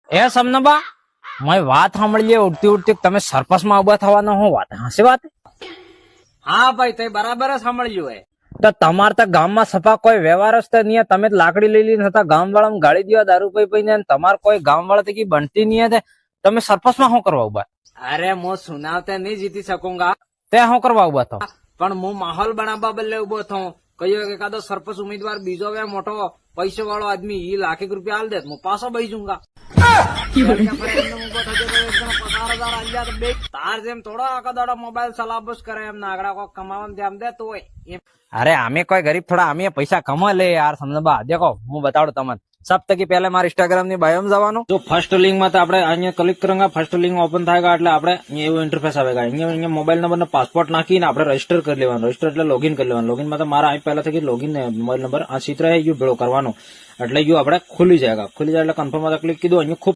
એ સમનબા મેં વાત સાંભળી ઉડતી ઉડતી તમે સરપસમાં ઉભા થવાનો હું વાત હશે વાત? હા ભાઈ તે બરાબર જ સાંભળ્યું હે. તો તમારે તો ગામમાં સફા કોઈ વ્યવહાર જ તો નહીં. તમે તો લાકડી લઈ લઈને હતા ગામ વાળા ગાળી દેવા દારૂ પી પીને, તમારે કોઈ ગામ વાળા થી બનતી નહીં. તમે સરપસમાં શું કરવા ઉભા? અરે હું સુનાવતે નહીં જીતી શકુંગા, તે શું કરવા ઉભા થો? પણ હું માહોલ બનાવવા બદલે ઉભો થઉં. કહ્યું કે કાદો સરપંચ ઉમેદવાર બીજો વે મોટો પૈસો વાળો આદમી ઈ લાખેક રૂપિયા આલ દે હું પાછો બહી જઉંગા. તાર જેમ થોડો આખા દાડો મોબાઈલ ચલાવસ કરે એમ નાગડા કોઈ કમાવાનું ધ્યાન દે તો અરે અમે કોઈ ગરીબ થોડા અમે પૈસા કમા લે યાર. સમજબા દેખો હું બતાડું તમને. સપ્તકી પહેલા મારા ઇન્સ્ટાગ્રામ ની બાયોમાં જવાનું. જો ફર્સ્ટ લિંક માં તો આપણે અહીંયા ક્લિક કરેંગા, ફર્સ્ટ લિંક ઓપન થાય એટલે આપણે અહીંયા એવું ઇન્ટરફેસ આવેગા. અહીંયા મોબાઈલ નંબર ને પાસપોર્ટ નાખીને આપણે રજીસ્ટર કરી લેવાનું. રજીસ્ટર એટલે લોગિન કરી લેવાનું. લોગિન માં તો મારા અહીં પહેલા થી લોગિન મોબાઈલ નંબર આ ચિત્ર યુ ભેળો કરવાનો એટલે યુ આપણે ખુલી જાય. ખુલી જાય એટલે કન્ફર્મ માં ક્લિક કીધું. અહીંયા ખૂબ